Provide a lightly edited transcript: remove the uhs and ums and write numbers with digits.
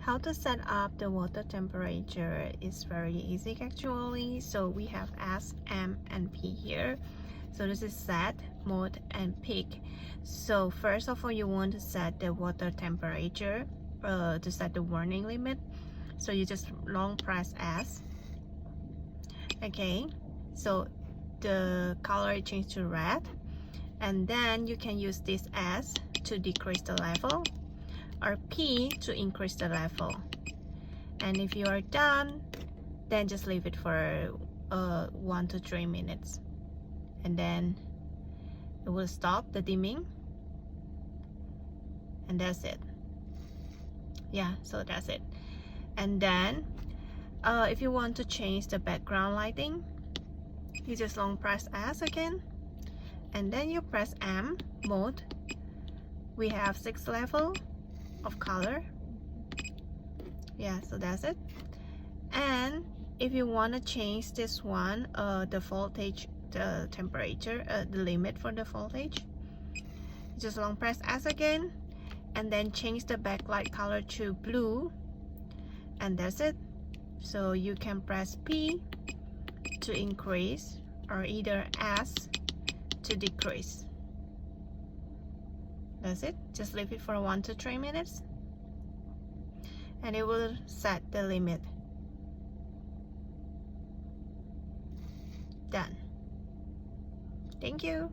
How to set up the water temperature is very easy actually. So we have S, M, and P here. So this is set, mode, and peak. So first of all, you want to set the water temperature to set the warning limit. So you just long press S. Okay, so the color changed to red, and then you can use this S to decrease the level, or P to increase the level. And if you are done, then just leave it for 1 to 3 minutes, and then it will stop the dimming, and that's it. Yeah, so that's it. And then if you want to change the background lighting, you just long press S again, and then you press M, mode. We have 6 levels of color. Yeah, so that's it. And if you want to change this one, the voltage, the temperature, the limit for the voltage, just long press S again, and then change the backlight color to blue, and that's it. So you can press P to increase, or either S to decrease. That's it. Just leave it for 1 to 3 minutes, and it will set the limit. Done. Thank you.